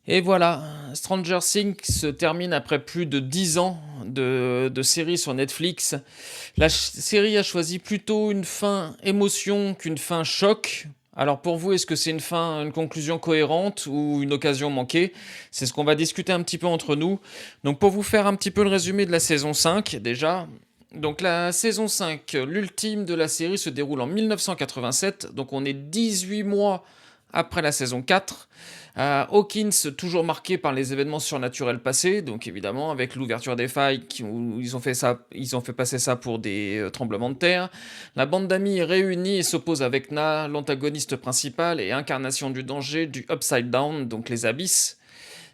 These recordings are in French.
Et voilà, Stranger Things se termine après plus de 10 ans de série sur Netflix. La série a choisi plutôt une fin émotion qu'une fin choc. Alors pour vous, est-ce que c'est une conclusion cohérente ou une occasion manquée? C'est ce qu'on va discuter un petit peu entre nous. Donc pour vous faire un petit peu le résumé de la saison 5 déjà. Donc la saison 5, l'ultime de la série, se déroule en 1987. Donc on est 18 mois après la saison 4. Hawkins, toujours marqué par les événements surnaturels passés, donc évidemment avec l'ouverture des failles où ils ont fait passer ça pour des tremblements de terre. La bande d'amis est réunie et s'oppose à Vecna, l'antagoniste principal et incarnation du danger du Upside Down, donc les abysses.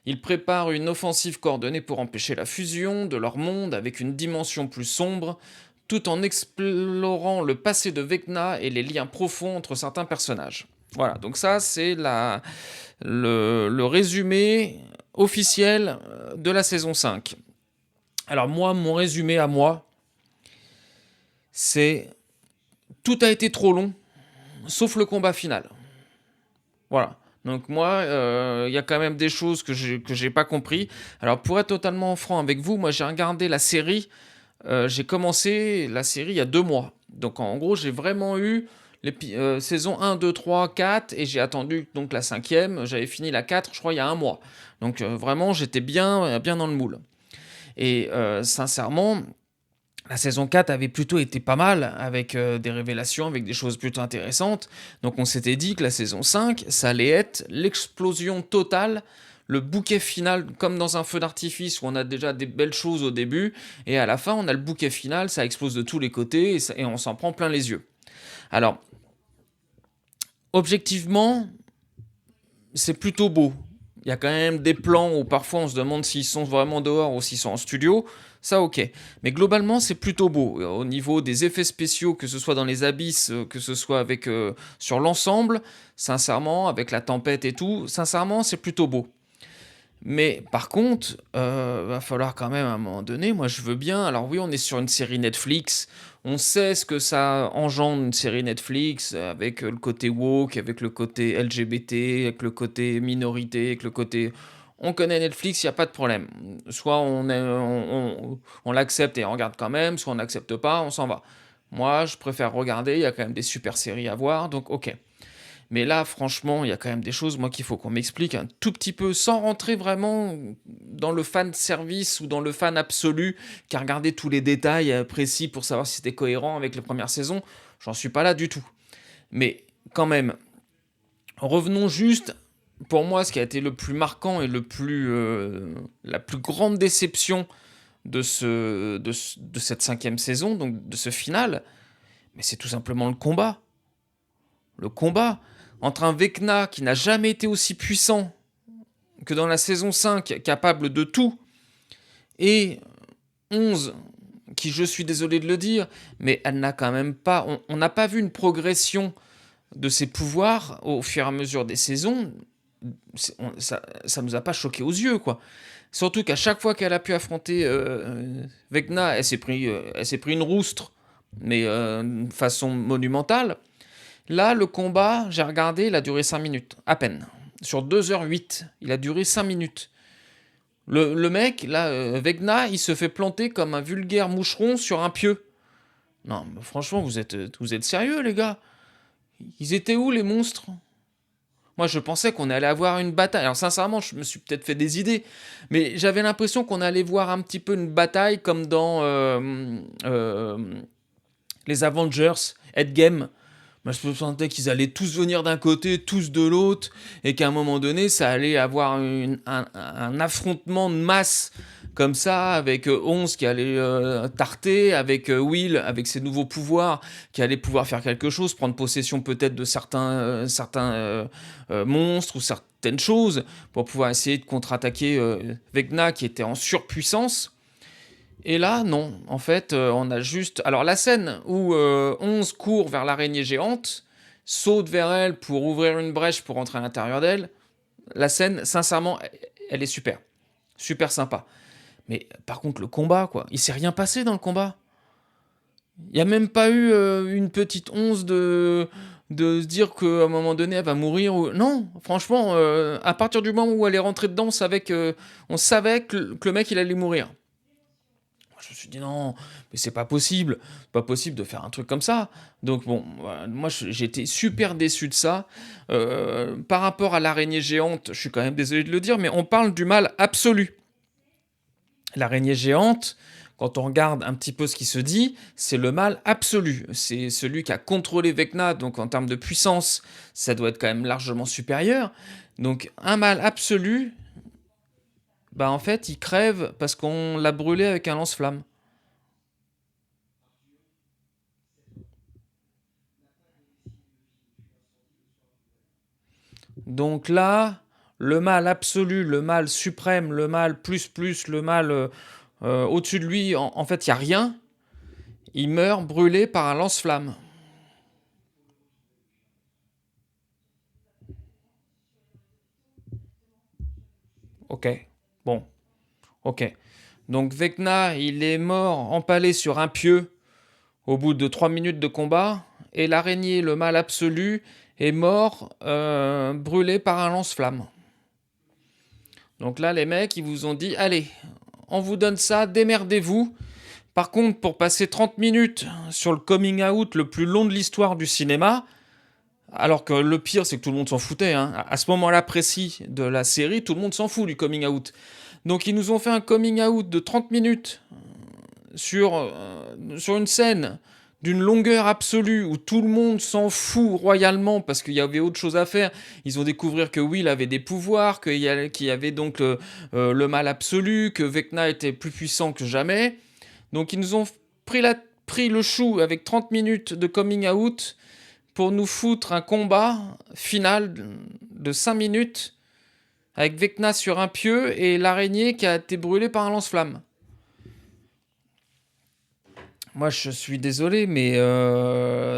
Ils préparent une offensive coordonnée pour empêcher la fusion de leur monde avec une dimension plus sombre, tout en explorant le passé de Vecna et les liens profonds entre certains personnages. Voilà, donc ça c'est le résumé officiel de la saison 5. Alors moi, mon résumé à moi, c'est tout a été trop long, sauf le combat final. Voilà. Donc moi, il y a quand même des choses que j'ai pas compris. Alors pour être totalement franc avec vous, moi j'ai regardé la série, j'ai commencé la série il y a 2 mois. Donc en gros, j'ai vraiment eu les saison 1, 2, 3, 4 et j'ai attendu donc la cinquième. J'avais fini la 4, je crois, il y a un mois. Donc vraiment, j'étais bien dans le moule. Et sincèrement, la saison 4 avait plutôt été pas mal, avec des révélations, avec des choses plutôt intéressantes. Donc on s'était dit que la saison 5, ça allait être l'explosion totale, le bouquet final, comme dans un feu d'artifice où on a déjà des belles choses au début, et à la fin on a le bouquet final, ça explose de tous les côtés, et on s'en prend plein les yeux. Alors, objectivement, c'est plutôt beau. Il y a quand même des plans où parfois on se demande s'ils sont vraiment dehors ou s'ils sont en studio. Ça, ok. Mais globalement, c'est plutôt beau. Au niveau des effets spéciaux, que ce soit dans les abysses, que ce soit sur l'ensemble, sincèrement, avec la tempête et tout, sincèrement, c'est plutôt beau. Mais par contre, va falloir quand même à un moment donné, moi je veux bien, alors oui on est sur une série Netflix, on sait ce que ça engendre une série Netflix, avec le côté woke, avec le côté LGBT, avec le côté minorité, avec le côté... On connaît Netflix, il n'y a pas de problème. Soit on l'accepte et on regarde quand même, soit on n'accepte pas, on s'en va. Moi je préfère regarder, il y a quand même des super séries à voir, donc ok. Mais là, franchement, il y a quand même des choses, moi, qu'il faut qu'on m'explique un tout petit peu, sans rentrer vraiment dans le fan service ou dans le fan absolu, qui a regardé tous les détails précis pour savoir si c'était cohérent avec les premières saisons. J'en suis pas là du tout. Mais quand même, revenons juste, pour moi, ce qui a été le plus marquant et la plus grande déception de cette cinquième saison, donc de ce final, mais c'est tout simplement le combat. Le combat entre un Vecna qui n'a jamais été aussi puissant que dans la saison 5, capable de tout, et 11, qui, je suis désolé de le dire, mais elle n'a quand même pas... On n'a pas vu une progression de ses pouvoirs au fur et à mesure des saisons. Ça nous a pas choqué aux yeux, quoi. Surtout qu'à chaque fois qu'elle a pu affronter Vecna, elle s'est pris une roustre, mais de façon monumentale. Là, le combat, j'ai regardé, il a duré 5 minutes, à peine. Sur 2h08, il a duré 5 minutes. Le mec, là, Vecna, il se fait planter comme un vulgaire moucheron sur un pieu. Non, mais franchement, vous êtes sérieux, les gars? Ils étaient où, les monstres? Moi, je pensais qu'on allait avoir une bataille. Alors, sincèrement, je me suis peut-être fait des idées, mais j'avais l'impression qu'on allait voir un petit peu une bataille comme dans les Avengers, Endgame. Moi, je me sentais qu'ils allaient tous venir d'un côté, tous de l'autre, et qu'à un moment donné, ça allait avoir un affrontement de masse comme ça, avec 11 qui allait tarter, avec Will, avec ses nouveaux pouvoirs, qui allait pouvoir faire quelque chose, prendre possession peut-être de certains monstres ou certaines choses, pour pouvoir essayer de contre-attaquer Vecna, qui était en surpuissance. Et là, non. En fait, on a juste... Alors, la scène où 11 court vers l'araignée géante, saute vers elle pour ouvrir une brèche pour entrer à l'intérieur d'elle, la scène, sincèrement, elle est super. Super sympa. Mais par contre, le combat, quoi. Il s'est rien passé dans le combat. Il n'y a même pas eu une petite once de se dire qu'à un moment donné, elle va mourir. Non, franchement, à partir du moment où elle est rentrée dedans, on savait que le mec, il allait mourir. Je me suis dit non, mais c'est pas possible. C'est pas possible de faire un truc comme ça. Donc bon, voilà, moi j'étais super déçu de ça. Par rapport à l'araignée géante, je suis quand même désolé de le dire, mais on parle du mal absolu. L'araignée géante, quand on regarde un petit peu ce qui se dit, c'est le mal absolu. C'est celui qui a contrôlé Vecna, donc en termes de puissance, ça doit être quand même largement supérieur. Donc un mal absolu, bah en fait, il crève parce qu'on l'a brûlé avec un lance-flamme. Donc là, le mal absolu, le mal suprême, le mal plus plus, le mal au-dessus de lui, en fait, il n'y a rien. Il meurt brûlé par un lance-flamme. Ok, bon, ok. Donc Vecna, il est mort empalé sur un pieu au bout de 3 minutes de combat, et l'araignée, le mal absolu, est mort brûlé par un lance-flamme. Donc là, les mecs, ils vous ont dit, allez, on vous donne ça, démerdez-vous. Par contre, pour passer 30 minutes sur le coming out le plus long de l'histoire du cinéma, alors que le pire, c'est que tout le monde s'en foutait, hein. À ce moment-là précis de la série, tout le monde s'en fout du coming out. Donc ils nous ont fait un coming out de 30 minutes sur une scène d'une longueur absolue où tout le monde s'en fout royalement parce qu'il y avait autre chose à faire. Ils ont découvert que Will avait des pouvoirs, qu'il y avait donc le mal absolu, que Vecna était plus puissant que jamais. Donc ils nous ont pris le chou avec 30 minutes de coming out pour nous foutre un combat final de 5 minutes avec Vecna sur un pieu et l'araignée qui a été brûlée par un lance-flamme. Moi, je suis désolé, mais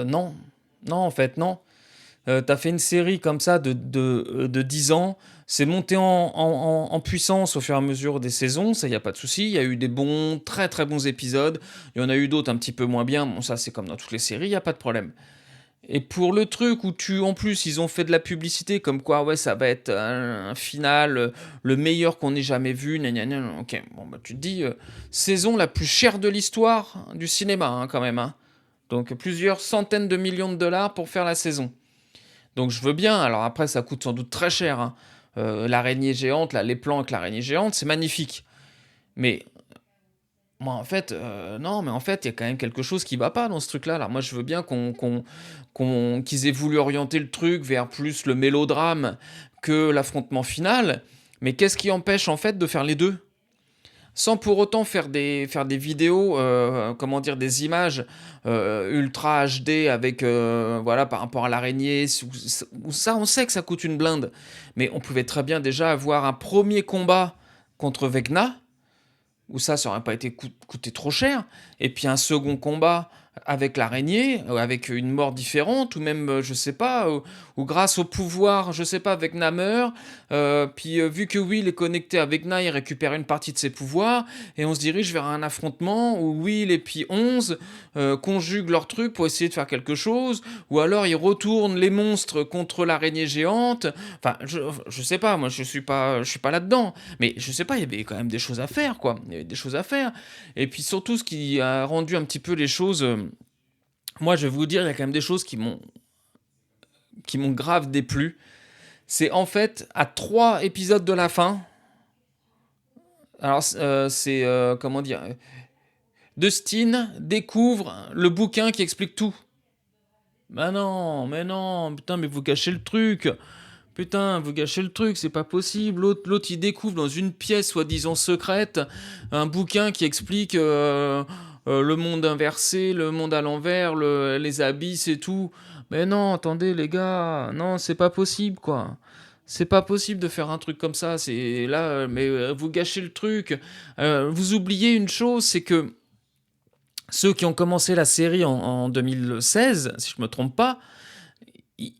non. Non, en fait, non. T'as fait une série comme ça de 10 ans. C'est monté en puissance au fur et à mesure des saisons, ça, il n'y a pas de souci. Il y a eu des bons, très très bons épisodes. Il y en a eu d'autres un petit peu moins bien. Bon, ça, c'est comme dans toutes les séries, il n'y a pas de problème. Et pour le truc où en plus, ils ont fait de la publicité comme quoi, ouais, ça va être un final, le meilleur qu'on ait jamais vu, gna gna gna. Ok, bon, bah, tu te dis, saison la plus chère de l'histoire du cinéma, hein, quand même, hein. Donc, plusieurs centaines de millions de dollars pour faire la saison. Donc, je veux bien. Alors, après, ça coûte sans doute très cher, hein. L'araignée géante, là, les plans avec l'araignée géante, c'est magnifique. Mais moi, en fait, non, mais en fait, il y a quand même quelque chose qui va pas dans ce truc-là. Alors, moi, je veux bien qu'ils aient voulu orienter le truc vers plus le mélodrame que l'affrontement final. Mais qu'est-ce qui empêche, en fait, de faire les deux? Sans pour autant faire des vidéos, comment dire, des images ultra HD avec, voilà, par rapport à l'araignée. Où ça, on sait que ça coûte une blinde. Mais on pouvait très bien déjà avoir un premier combat contre Vecna où ça aurait pas été coûté trop cher, et puis un second combat avec l'araignée, avec une mort différente, ou même, je sais pas, ou grâce au pouvoir, je sais pas, avec Namor, puis vu que Will est connecté avec Na, il récupère une partie de ses pouvoirs, et on se dirige vers un affrontement où Will et puis 11 conjuguent leurs trucs pour essayer de faire quelque chose, ou alors ils retournent les monstres contre l'araignée géante, enfin, je sais pas, moi je suis pas là-dedans, mais je sais pas, il y avait quand même des choses à faire, quoi. Il y avait des choses à faire. Et puis surtout, ce qui a rendu un petit peu les choses. Moi, je vais vous dire, il y a quand même des choses qui m'ont grave déplu. C'est en fait à 3 épisodes de la fin. Alors, c'est. Comment dire. Dustin découvre le bouquin qui explique tout. Mais non, putain, mais vous gâchez le truc. Putain, vous gâchez le truc, c'est pas possible. L'autre, il découvre dans une pièce soi-disant secrète un bouquin qui explique le monde inversé, le monde à l'envers, les abysses et tout. Mais non, attendez les gars, non, c'est pas possible quoi. C'est pas possible de faire un truc comme ça. C'est là, mais vous gâchez le truc. Vous oubliez une chose, c'est que ceux qui ont commencé la série en 2016, si je me trompe pas, ils,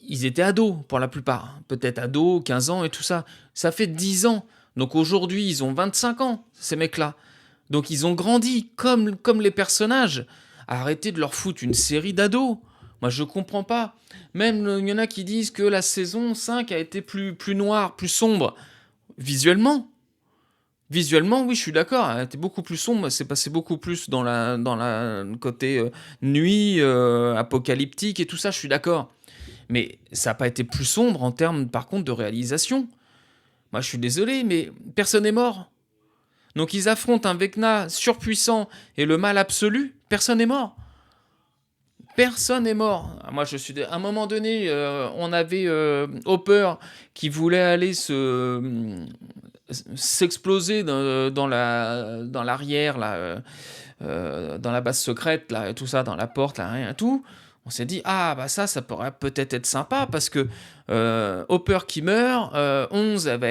ils étaient ados pour la plupart. Peut-être ados, 15 ans et tout ça. Ça fait 10 ans. Donc aujourd'hui, ils ont 25 ans, ces mecs-là. Donc ils ont grandi comme les personnages. Arrêtez de leur foutre une série d'ados. Moi, je comprends pas. Même, il y en a qui disent que la saison 5 a été plus noire, plus sombre. Visuellement, visuellement, oui, je suis d'accord, elle était beaucoup plus sombre, c'est passé beaucoup plus dans la côté, nuit, apocalyptique et tout ça, je suis d'accord. Mais ça a pas été plus sombre en termes, par contre, de réalisation. Moi, je suis désolé, mais personne n'est mort. Donc ils affrontent un Vecna surpuissant et le mal absolu, personne n'est mort. Personne n'est mort. Moi, à un moment donné, on avait Hopper qui voulait aller s'exploser dans l'arrière, là, dans la base secrète, là, tout ça, dans la porte, là, rien, tout. On s'est dit, ah, bah ça pourrait peut-être être sympa parce que Hopper qui meurt, 11, elle va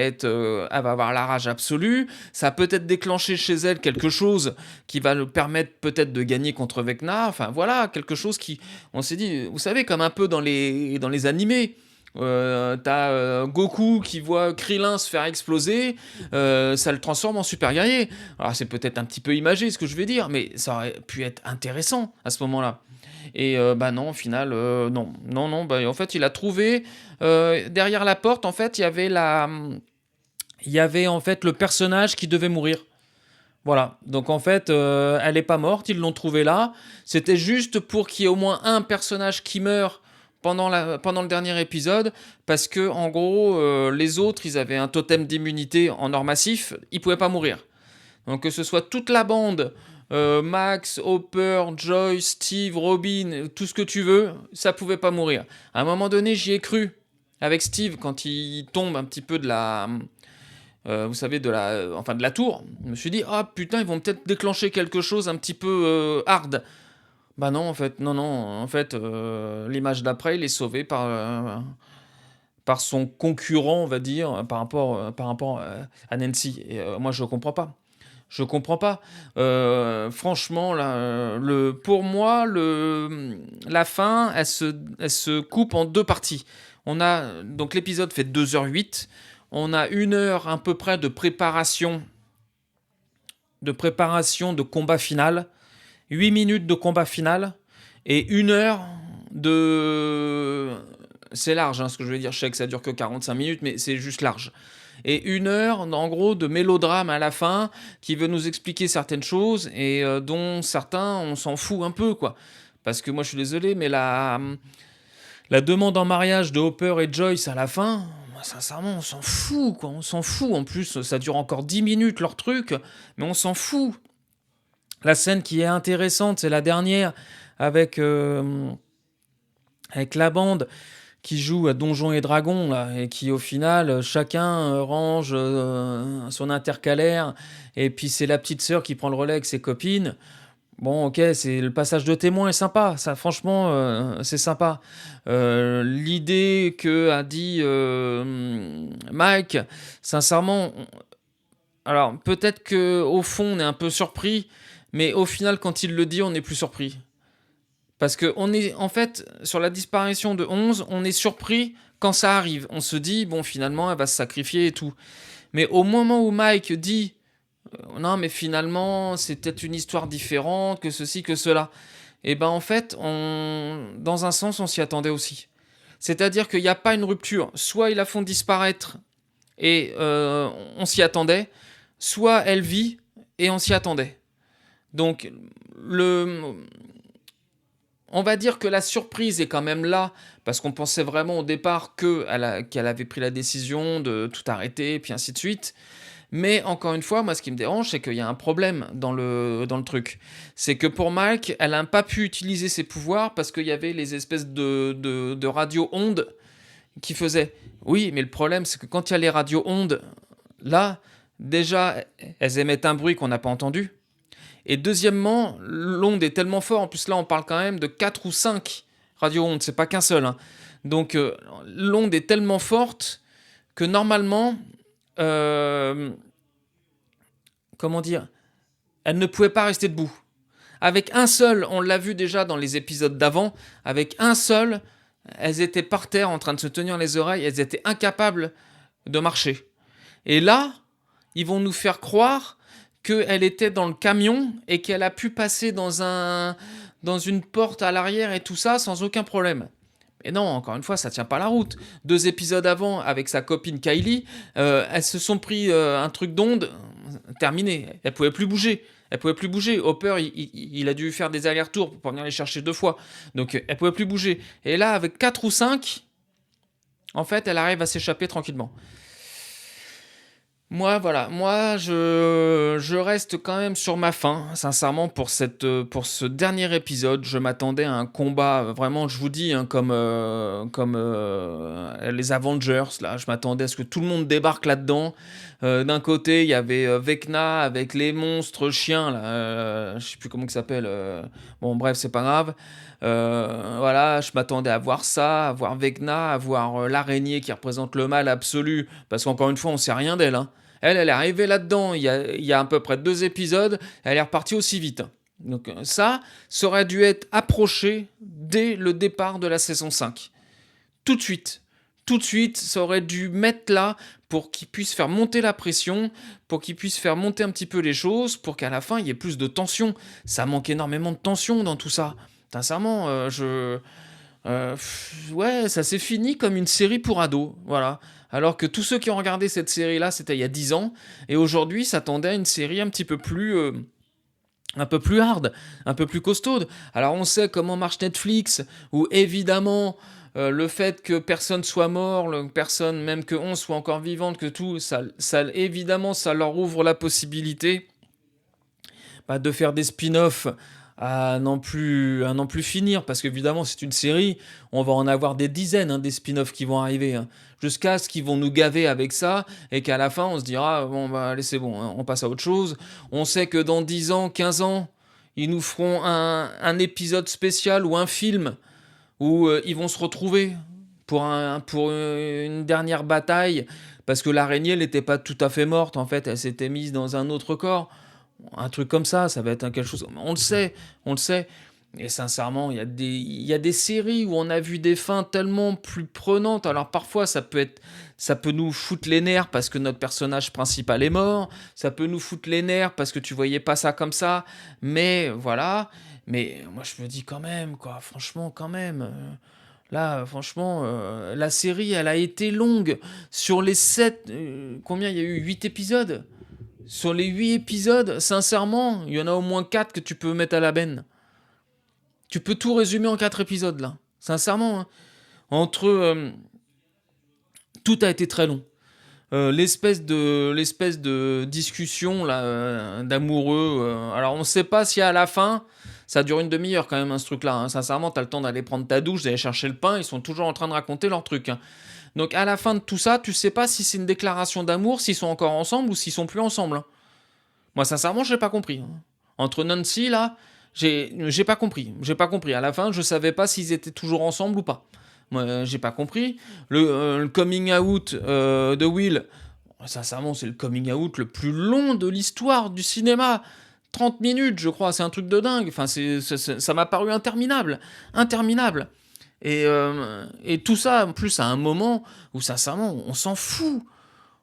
avoir la rage absolue. Ça a peut-être déclenché chez elle quelque chose qui va lui permettre peut-être de gagner contre Vecna. Enfin, voilà, quelque chose qui. On s'est dit, vous savez, comme un peu dans les animés. T'as Goku qui voit Krillin se faire exploser, ça le transforme en super guerrier. Alors c'est peut-être un petit peu imagé ce que je vais dire, mais ça aurait pu être intéressant à ce moment-là. Et bah non, au final, non, non, non. Bah, en fait, il a trouvé derrière la porte. En fait, il y avait en fait le personnage qui devait mourir. Voilà. Donc en fait, elle est pas morte. Ils l'ont trouvée là. C'était juste pour qu'il y ait au moins un personnage qui meurt pendant le dernier épisode, parce que en gros, les autres, ils avaient un totem d'immunité en or massif. Ils pouvaient pas mourir. Donc que ce soit toute la bande, Max, Hopper, Joyce, Steve, Robin, tout ce que tu veux, ça pouvait pas mourir. À un moment donné, j'y ai cru. Avec Steve, quand il tombe un petit peu de la... vous savez, de la tour, je me suis dit, ah putain, ils vont peut-être déclencher quelque chose un petit peu hard. Bah non, en fait, non, non, en fait, l'image d'après, il est sauvé par son concurrent, on va dire, par rapport à Nancy. Et moi, je comprends pas. Je comprends pas. Franchement, là, pour moi, la fin, elle se coupe en deux parties. Donc l'épisode fait 2h08. On a 1 heure à peu près de combat final. 8 minutes de combat final. Et 1 heure de... C'est large, hein, ce que je veux dire. Je sais que ça dure que 45 minutes, mais c'est juste large. Et 1 heure, en gros, de mélodrame à la fin, qui veut nous expliquer certaines choses, et dont certains, on s'en fout un peu, quoi. Parce que moi, je suis désolé, mais la demande en mariage de Hopper et Joyce à la fin, moi, sincèrement, on s'en fout, quoi. On s'en fout. En plus, ça dure encore 10 minutes, leur truc, mais on s'en fout. La scène qui est intéressante, c'est la dernière, avec la bande qui joue à Donjons et Dragons, là, et qui au final, chacun range son intercalaire, et puis c'est la petite sœur qui prend le relais avec ses copines. Bon, ok, c'est le passage de témoin est sympa, ça franchement, c'est sympa. L'idée que a dit Mike, sincèrement, alors peut-être que au fond on est un peu surpris, mais au final quand il le dit, on n'est plus surpris. Parce que on est, en fait, sur la disparition de 11, on est surpris quand ça arrive. On se dit, bon, finalement, elle va se sacrifier et tout. Mais au moment où Mike dit, non, mais finalement, c'est peut-être une histoire différente, que ceci, que cela, et ben en fait, dans un sens, on s'y attendait aussi. C'est-à-dire qu'il n'y a pas une rupture. Soit ils la font disparaître et on s'y attendait, soit elle vit et on s'y attendait. Donc, on va dire que la surprise est quand même là, parce qu'on pensait vraiment au départ qu'elle avait pris la décision de tout arrêter, et puis ainsi de suite. Mais encore une fois, moi, ce qui me dérange, c'est qu'il y a un problème dans le truc. C'est que pour Mike, elle n'a pas pu utiliser ses pouvoirs parce qu'il y avait les espèces de radio-ondes qui faisaient. Oui, mais le problème, c'est que quand il y a les radio-ondes, là, déjà, elles émettent un bruit qu'on n'a pas entendu. Et deuxièmement, l'onde est tellement forte, en plus là on parle quand même de 4 ou 5 radio-ondes, c'est pas qu'un seul. Hein. Donc l'onde est tellement forte que normalement, comment dire, elle ne pouvait pas rester debout. Avec un seul, on l'a vu déjà dans les épisodes d'avant, avec un seul, elles étaient par terre en train de se tenir les oreilles, elles étaient incapables de marcher. Et là, ils vont nous faire croire qu'elle était dans le camion et qu'elle a pu passer dans une porte à l'arrière et tout ça sans aucun problème. Et non, encore une fois, ça tient pas la route. 2 épisodes avant, avec sa copine Kylie, elles se sont pris un truc d'onde, terminé. Elles pouvaient plus bouger. Elle pouvait plus bouger. Hopper, il a dû faire des allers-retours pour venir les chercher 2 fois. Donc, elle pouvait plus bouger. Et là, avec 4 ou 5, en fait, elle arrive à s'échapper tranquillement. Moi, voilà, je reste quand même sur ma faim, sincèrement, pour ce dernier épisode. Je m'attendais à un combat, vraiment, je vous dis, hein, comme les Avengers, là. Je m'attendais à ce que tout le monde débarque là-dedans. D'un côté, il y avait Vecna avec les monstres chiens, là. Je sais plus comment ça s'appelle. Bon, bref, c'est pas grave. Voilà, je m'attendais à voir ça, à voir Vecna, à voir l'araignée qui représente le mal absolu, parce qu'encore une fois, on sait rien d'elle, hein. Elle est arrivée là-dedans il y a à peu près 2 épisodes, elle est repartie aussi vite. Donc ça aurait dû être approché dès le départ de la saison 5. Tout de suite. Tout de suite, ça aurait dû mettre là pour qu'il puisse faire monter la pression, pour qu'il puisse faire monter un petit peu les choses, pour qu'à la fin, il y ait plus de tension. Ça manque énormément de tension dans tout ça. Sincèrement, ouais, ça s'est fini comme une série pour ados, voilà. Alors que tous ceux qui ont regardé cette série-là, c'était il y a 10 ans, et aujourd'hui s'attendaient à une série un peu plus hard, un peu plus costaude. Alors on sait comment marche Netflix, où évidemment le fait que personne soit mort, personne, même que on soit encore vivante, que tout, évidemment ça leur ouvre la possibilité de faire des spin-offs à n'en plus finir, parce qu'évidemment c'est une série, on va en avoir des dizaines, hein, des spin-offs qui vont arriver, hein, jusqu'à ce qu'ils vont nous gaver avec ça, et qu'à la fin on se dira, bon bah allez c'est bon, hein, on passe à autre chose. On sait que dans 10 ans, 15 ans, ils nous feront un épisode spécial ou un film où ils vont se retrouver pour une dernière bataille, parce que l'araignée elle n'était pas tout à fait morte, en fait elle s'était mise dans un autre corps. Un truc comme ça va être quelque chose. On le sait, on le sait. Et sincèrement, il y a des séries où on a vu des fins tellement plus prenantes. Alors parfois, ça peut nous foutre les nerfs parce que notre personnage principal est mort. Ça peut nous foutre les nerfs parce que tu voyais pas ça comme ça. Mais voilà. Mais moi, je me dis quand même, quoi. Franchement, quand même. Là, franchement, la série, elle a été longue. Sur les 7... combien il y a eu 8 épisodes. Sur les 8 épisodes, sincèrement, il y en a au moins 4 que tu peux mettre à la benne. Tu peux tout résumer en 4 épisodes, là. Sincèrement, hein. Tout a été très long. L'espèce de discussion, là, d'amoureux... alors, on ne sait pas si à la fin... Ça dure une demi-heure quand même, hein, ce truc-là. Hein. Sincèrement, t'as le temps d'aller prendre ta douche, d'aller chercher le pain. Ils sont toujours en train de raconter leur truc. Hein. Donc à la fin de tout ça, tu sais pas si c'est une déclaration d'amour, s'ils sont encore ensemble ou s'ils sont plus ensemble. Hein. Moi, sincèrement, j'ai pas compris. Hein. Entre Nancy, là, j'ai pas compris. J'ai pas compris. À la fin, je savais pas s'ils étaient toujours ensemble ou pas. Moi, j'ai pas compris. Le coming out de Will, sincèrement, c'est le coming out le plus long de l'histoire du cinéma. 30 minutes, je crois, c'est un truc de dingue. Enfin, ça m'a paru interminable. Interminable. Et tout ça, en plus, à un moment où, sincèrement, on s'en fout.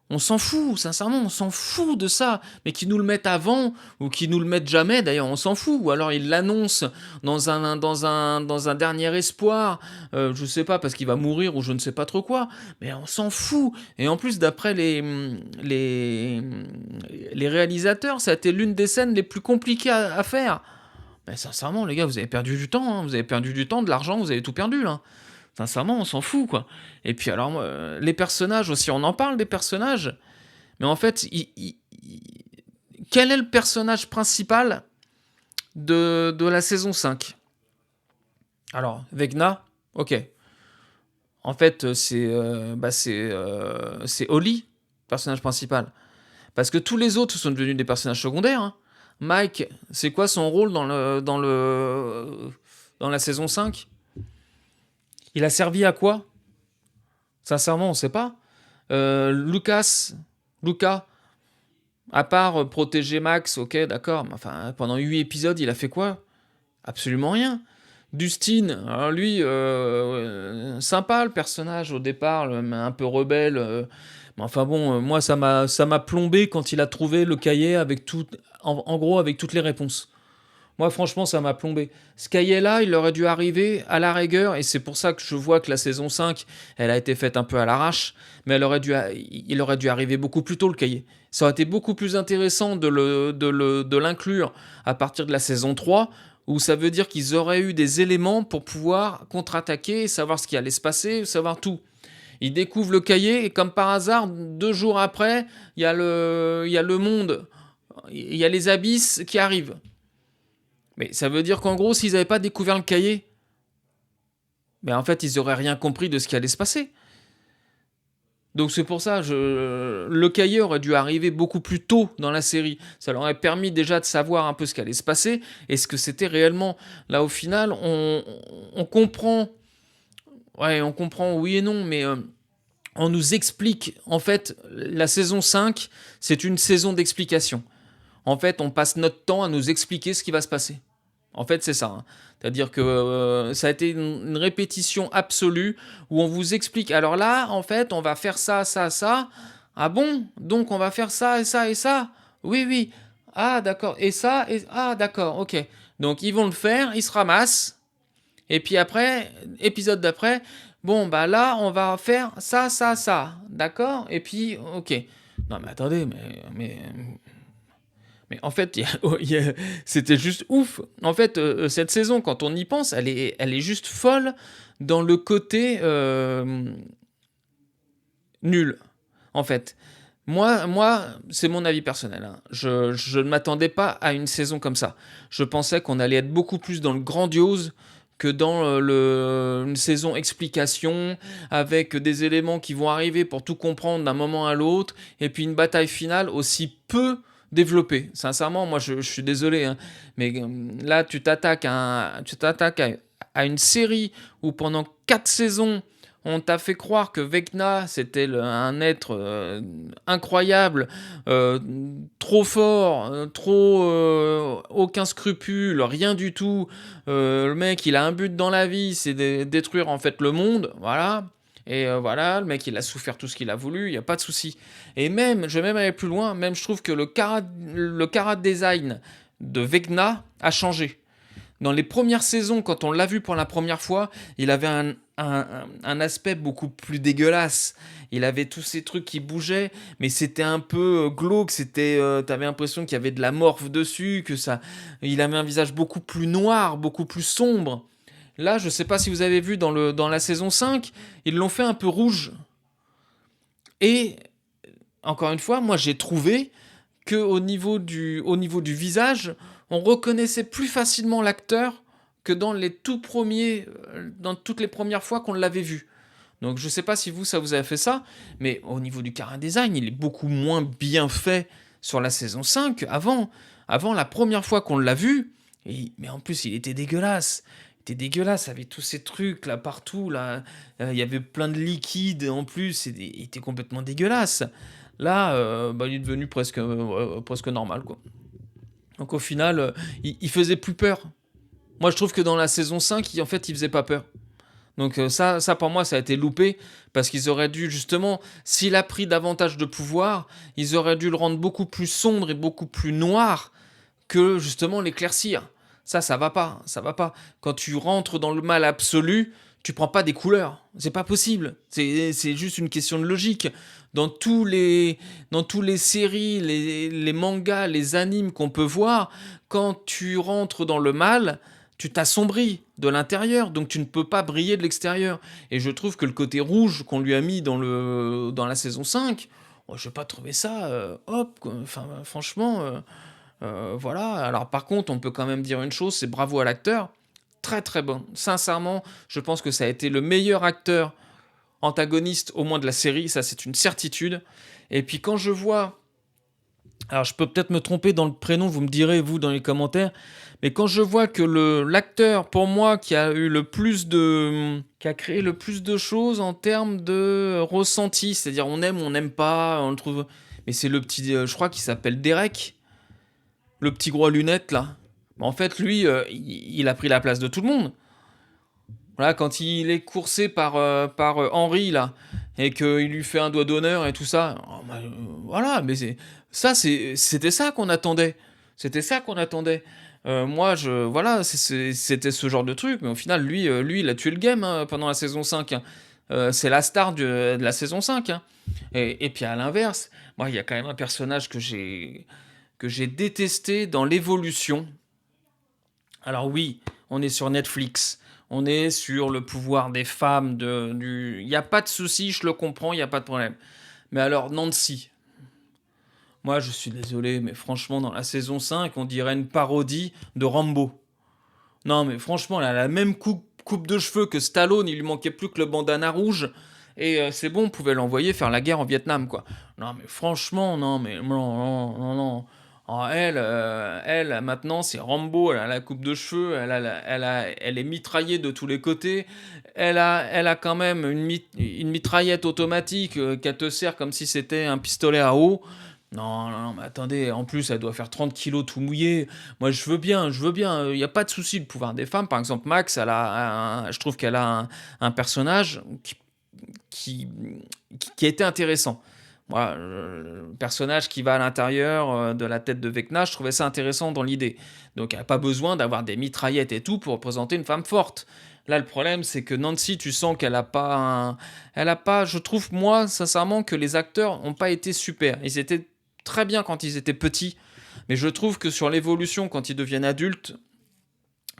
On s'en fout, sincèrement, on s'en fout de ça. Mais qu'ils nous le mettent avant, ou qu'ils nous le mettent jamais, d'ailleurs, on s'en fout. Ou alors ils l'annoncent dans un dernier espoir, je sais pas, parce qu'il va mourir, ou je ne sais pas trop quoi. Mais on s'en fout. Et en plus, d'après les réalisateurs, ça a été l'une des scènes les plus compliquées à faire. Mais sincèrement, les gars, vous avez perdu du temps, hein. Vous avez perdu du temps, de l'argent, vous avez tout perdu, là. Sincèrement, on s'en fout, quoi. Et puis alors, les personnages aussi, on en parle des personnages, mais en fait, quel est le personnage principal de la saison 5? Alors, Vecna, ok. En fait, c'est Holly, personnage principal. Parce que tous les autres sont devenus des personnages secondaires, hein. Mike, c'est quoi son rôle dans la saison 5? Il a servi à quoi? Sincèrement, on sait pas. Lucas, à part protéger Max, ok, d'accord, mais enfin, pendant 8 épisodes, il a fait quoi? Absolument rien. Dustin, alors lui, sympa le personnage au départ, un peu rebelle. Mais enfin bon, moi, ça m'a plombé quand il a trouvé le cahier avec tout, en gros, avec toutes les réponses. Moi, franchement, ça m'a plombé. Ce cahier-là, il aurait dû arriver à la rigueur, et c'est pour ça que je vois que la saison 5, elle a été faite un peu à l'arrache, mais il aurait dû arriver beaucoup plus tôt, le cahier. Ça aurait été beaucoup plus intéressant de l'inclure à partir de la saison 3, où ça veut dire qu'ils auraient eu des éléments pour pouvoir contre-attaquer, savoir ce qui allait se passer, savoir tout. Ils découvrent le cahier, et comme par hasard, 2 jours après, il y a le monde, il y a les abysses qui arrivent. Mais ça veut dire qu'en gros, s'ils n'avaient pas découvert le cahier, ben en fait, ils n'auraient rien compris de ce qui allait se passer. Donc c'est pour ça, le cahier aurait dû arriver beaucoup plus tôt dans la série. Ça leur aurait permis déjà de savoir un peu ce qui allait se passer et ce que c'était réellement. Là, au final, on comprend, ouais, on comprend oui et non, mais on nous explique, en fait, la saison 5, c'est une saison d'explication. En fait, on passe notre temps à nous expliquer ce qui va se passer. En fait, c'est ça, hein. C'est-à-dire que ça a été une répétition absolue où on vous explique. Alors là, en fait, on va faire ça, ça, ça. Ah bon? Donc on va faire ça et ça et ça? Oui, oui. Ah d'accord. Et ça et ah d'accord. Ok. Donc ils vont le faire, ils se ramassent. Et puis après, épisode d'après, bon bah là, on va faire ça, ça, ça. D'accord? Et puis ok. Non mais attendez, mais en fait, c'était juste ouf. En fait, cette saison, quand on y pense, elle est juste folle dans le côté nul. En fait, moi, c'est mon avis personnel, hein. Je ne m'attendais pas à une saison comme ça. Je pensais qu'on allait être beaucoup plus dans le grandiose que dans une saison explication, avec des éléments qui vont arriver pour tout comprendre d'un moment à l'autre, et puis une bataille finale aussi peu développée. Sincèrement, moi je suis désolé, hein, mais là tu t'attaques à une série où pendant 4 saisons, on t'a fait croire que Vecna, c'était un être incroyable, euh, trop fort, trop aucun scrupule, rien du tout. Le mec, il a un but dans la vie, c'est de détruire en fait le monde, voilà. Et voilà, le mec, il a souffert tout ce qu'il a voulu, il n'y a pas de souci. Et même, je vais même aller plus loin, même je trouve que le chara design de Vecna a changé. Dans les premières saisons, quand on l'a vu pour la première fois, il avait un aspect beaucoup plus dégueulasse. Il avait tous ces trucs qui bougeaient, mais c'était un peu glauque. T'avais l'impression qu'il y avait de la morphe dessus, que ça, il avait un visage beaucoup plus noir, beaucoup plus sombre. Là, je sais pas si vous avez vu dans la saison 5, ils l'ont fait un peu rouge. Et encore une fois, moi j'ai trouvé que au niveau du visage, on reconnaissait plus facilement l'acteur que dans toutes les premières fois qu'on l'avait vu. Donc je sais pas si ça vous a fait ça, mais au niveau du chara design, il est beaucoup moins bien fait sur la saison 5 qu'avant. Avant, la première fois qu'on l'a vu, mais en plus il était dégueulasse. Il était dégueulasse avec tous ces trucs là partout là. Il y avait plein de liquide en plus, il était complètement dégueulasse. Là, bah, il est devenu presque normal, quoi. Donc au final, il faisait plus peur. Moi, je trouve que dans la saison 5, en fait, il faisait pas peur. Donc ça, pour moi, ça a été loupé, parce qu'ils auraient dû, justement, s'il a pris davantage de pouvoir, ils auraient dû le rendre beaucoup plus sombre et beaucoup plus noir que, justement, l'éclaircir. Ça va pas, ça va pas. Quand tu rentres dans le mal absolu, tu prends pas des couleurs. C'est pas possible. C'est juste une question de logique. Dans tous les séries, les mangas, les animes qu'on peut voir, quand tu rentres dans le mal, tu t'assombris de l'intérieur, donc tu ne peux pas briller de l'extérieur. Et je trouve que le côté rouge qu'on lui a mis dans la saison 5, oh, je n'ai pas trouvé ça hop, quoi. Enfin, franchement, voilà. Alors par contre, on peut quand même dire une chose, c'est bravo à l'acteur. Très très bon. Sincèrement, je pense que ça a été le meilleur acteur antagoniste au moins de la série, ça c'est une certitude. Et puis quand je vois, alors je peux peut-être me tromper dans le prénom, vous me direz vous dans les commentaires, mais quand je vois que l'acteur pour moi qui a eu qui a créé le plus de choses en termes de ressenti, c'est-à-dire on n'aime pas, on le trouve, mais c'est le petit, je crois qu'il s'appelle Derek, le petit gros à lunettes là. En fait lui, il a pris la place de tout le monde. Voilà, quand il est coursé par Henry, là, et qu'il lui fait un doigt d'honneur et tout ça, oh, bah, voilà, mais c'était ça qu'on attendait. C'était ça qu'on attendait. Moi, voilà, c'était ce genre de truc, mais au final, lui, il a tué le game hein, pendant la saison 5, hein. C'est la star de la saison 5, hein. Et puis à l'inverse, moi, il y a quand même un personnage que j'ai détesté dans l'évolution. Alors oui, on est sur Netflix, on est sur le pouvoir des femmes, il n'y a pas de souci, je le comprends, il n'y a pas de problème. Mais alors, Nancy, moi, je suis désolé, mais franchement, dans la saison 5, on dirait une parodie de Rambo. Non, mais franchement, elle a la même coupe de cheveux que Stallone, il lui manquait plus que le bandana rouge. Et c'est bon, on pouvait l'envoyer faire la guerre en Vietnam, quoi. Non, mais franchement, non, mais non, non, non, non. Oh, elle, maintenant, c'est Rambo, elle a la coupe de cheveux, elle est mitraillée de tous les côtés. Elle a quand même une mitraillette automatique qu'elle te sert comme si c'était un pistolet à eau. Non, non, non, mais attendez, en plus, elle doit faire 30 kilos tout mouillé. Moi, je veux bien, il n'y a pas de souci, le pouvoir des femmes. Par exemple, Max, je trouve qu'elle a un personnage qui, qui a été intéressant. Moi, le personnage qui va à l'intérieur de la tête de Vecna, je trouvais ça intéressant dans l'idée. Donc, elle n'a pas besoin d'avoir des mitraillettes et tout pour représenter une femme forte. Là, le problème, c'est que Nancy, tu sens qu'elle a pas elle a pas, je trouve, moi, sincèrement, que les acteurs n'ont pas été super. Ils étaient très bien quand ils étaient petits, mais je trouve que sur l'évolution, quand ils deviennent adultes,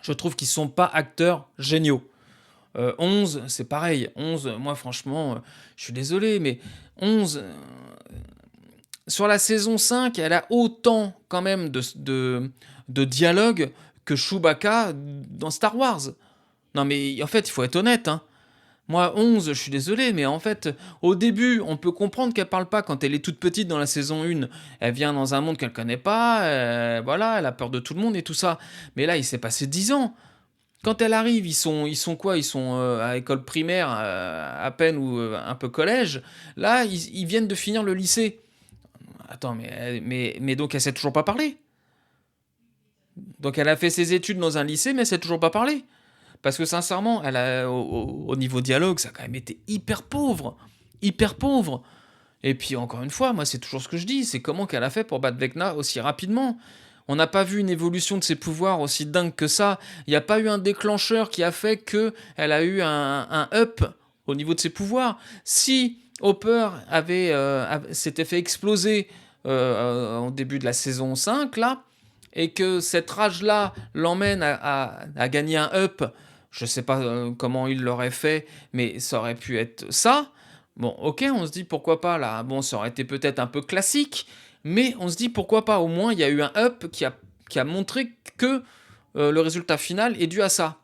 je trouve qu'ils sont pas acteurs géniaux. 11, c'est pareil. 11, moi franchement, je suis désolé, mais 11, sur la saison 5, elle a autant quand même de dialogue que Chewbacca dans Star Wars. Non mais en fait, il faut être honnête, hein. Moi, 11, je suis désolé, mais en fait, au début, on peut comprendre qu'elle parle pas quand elle est toute petite dans la saison 1. Elle vient dans un monde qu'elle connaît pas, voilà, elle a peur de tout le monde et tout ça. Mais là, il s'est passé 10 ans. Quand elle arrive, ils sont quoi? Ils sont à école primaire à peine ou un peu collège. Là, ils viennent de finir le lycée. Attends, mais donc elle sait toujours pas parler. Donc elle a fait ses études dans un lycée, mais elle sait toujours pas parler. Parce que sincèrement, au niveau dialogue, ça a quand même été hyper pauvre. Hyper pauvre. Et puis encore une fois, moi c'est toujours ce que je dis, c'est comment qu'elle a fait pour battre Vecna aussi rapidement. On n'a pas vu une évolution de ses pouvoirs aussi dingue que ça. Il n'y a pas eu un déclencheur qui a fait que elle a eu un up au niveau de ses pouvoirs. Si Hopper s'était fait exploser au début de la saison 5, là, et que cette rage-là l'emmène à gagner un up, je sais pas comment il l'aurait fait, mais ça aurait pu être ça. Bon, ok, on se dit pourquoi pas là. Bon, ça aurait été peut-être un peu classique, mais on se dit pourquoi pas. Au moins, il y a eu un up qui a montré que le résultat final est dû à ça.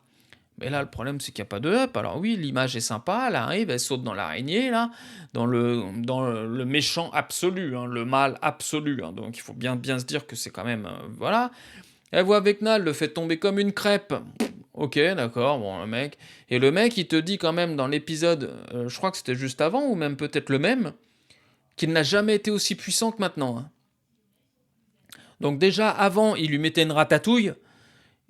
Mais là, le problème, c'est qu'il n'y a pas de up. Alors oui, l'image est sympa, elle arrive, elle saute dans l'araignée, là, dans le méchant absolu, hein, le mal absolu, hein. Donc il faut bien, bien se dire que c'est quand même... voilà. Elle voit Vecna, elle le fait tomber comme une crêpe. Ok, d'accord, bon, le mec. Et le mec, il te dit quand même dans l'épisode, je crois que c'était juste avant, ou même peut-être le même, qu'il n'a jamais été aussi puissant que maintenant, hein. Donc déjà, avant, il lui mettait une ratatouille.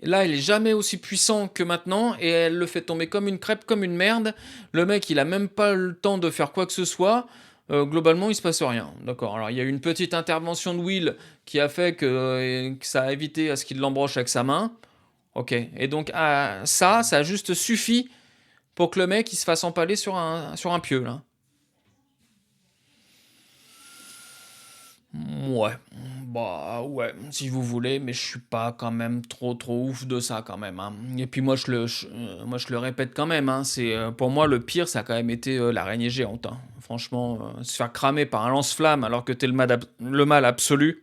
Là, il est jamais aussi puissant que maintenant, et elle le fait tomber comme une crêpe, comme une merde. Le mec, il a même pas le temps de faire quoi que ce soit. Globalement, il se passe rien. D'accord. Alors, il y a eu une petite intervention de Will qui a fait que ça a évité à ce qu'il l'embroche avec sa main. Ok. Et donc, ça a juste suffi pour que le mec il se fasse empaler sur un pieu, là. Ouais, bah ouais, si vous voulez, mais je suis pas quand même trop ouf de ça quand même, hein. Et puis moi je le répète quand même, hein, pour moi le pire ça a quand même été l'araignée géante, hein. Franchement, se faire cramer par un lance-flamme alors que t'es le mal absolu.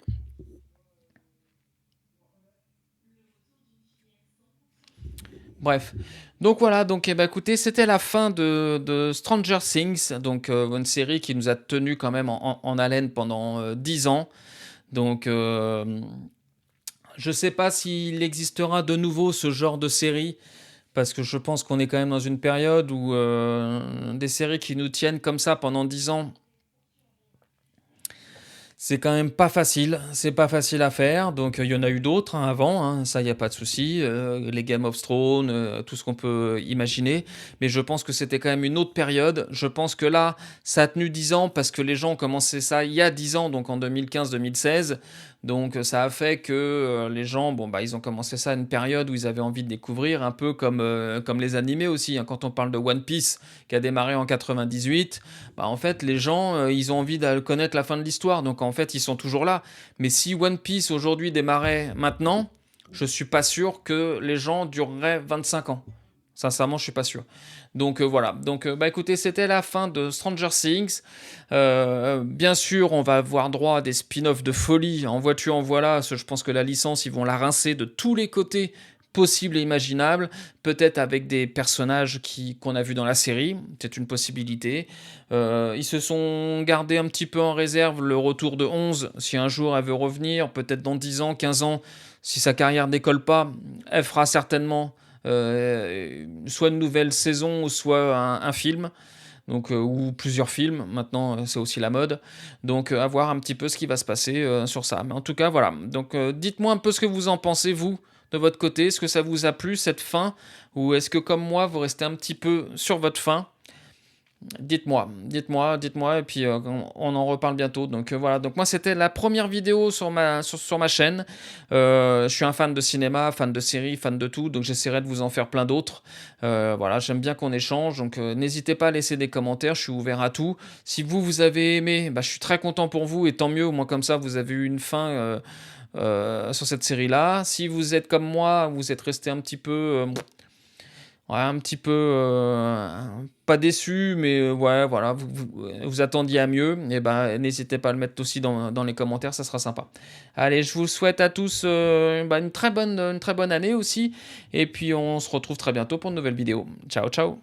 Bref. Donc voilà, donc eh ben, écoutez, c'était la fin de Stranger Things, donc une série qui nous a tenu quand même en haleine pendant 10 ans. Donc je sais pas s'il existera de nouveau ce genre de série, parce que je pense qu'on est quand même dans une période où des séries qui nous tiennent comme ça pendant 10 ans, C'est quand même pas facile, c'est pas facile à faire, donc il y en a eu d'autres, hein, avant, hein, ça il y a pas de souci, les Game of Thrones, tout ce qu'on peut imaginer, mais je pense que c'était quand même une autre période. Je pense que là, ça a tenu 10 ans parce que les gens ont commencé ça il y a 10 ans, donc en 2015-2016, donc ça a fait que, les gens, bon, bah, ils ont commencé ça à une période où ils avaient envie de découvrir, un peu comme les animés aussi, hein. Quand on parle de One Piece qui a démarré en 98, bah, en fait, les gens, ils ont envie de connaître la fin de l'histoire, donc en fait, ils sont toujours là. Mais si One Piece aujourd'hui démarrait maintenant, je suis pas sûr que les gens dureraient 25 ans. Sincèrement, je suis pas sûr. Donc voilà. Donc bah écoutez, c'était la fin de Stranger Things. Bien sûr, on va avoir droit à des spin-offs de folie. En vois-tu, en voilà. Je pense que la licence, ils vont la rincer de tous les côtés possibles et imaginables. Peut-être avec des personnages qu'on a vus dans la série. C'est une possibilité. Ils se sont gardés un petit peu en réserve le retour de 11. Si un jour elle veut revenir, peut-être dans 10 ans, 15 ans, si sa carrière décolle pas, elle fera certainement soit une nouvelle saison, soit un film, donc, ou plusieurs films. Maintenant, c'est aussi la mode. Donc, à voir un petit peu ce qui va se passer sur ça. Mais en tout cas, voilà. Donc, dites-moi un peu ce que vous en pensez, vous, de votre côté. Est-ce que ça vous a plu, cette fin? Ou est-ce que, comme moi, vous restez un petit peu sur votre fin? Dites-moi, et puis on en reparle bientôt. Donc voilà, donc moi c'était la première vidéo sur ma chaîne. Je suis un fan de cinéma, fan de séries, fan de tout, donc j'essaierai de vous en faire plein d'autres. Voilà, j'aime bien qu'on échange, donc n'hésitez pas à laisser des commentaires, je suis ouvert à tout. Si vous avez aimé, bah, je suis très content pour vous, et tant mieux, au moins comme ça vous avez eu une fin sur cette série-là. Si vous êtes comme moi, vous êtes resté un petit peu... ouais, un petit peu pas déçu, mais ouais, voilà, vous attendiez à mieux, et ben n'hésitez pas à le mettre aussi dans les commentaires, ça sera sympa. Allez, je vous souhaite à tous bah, une très bonne année aussi, et puis on se retrouve très bientôt pour une nouvelle vidéo. Ciao, ciao!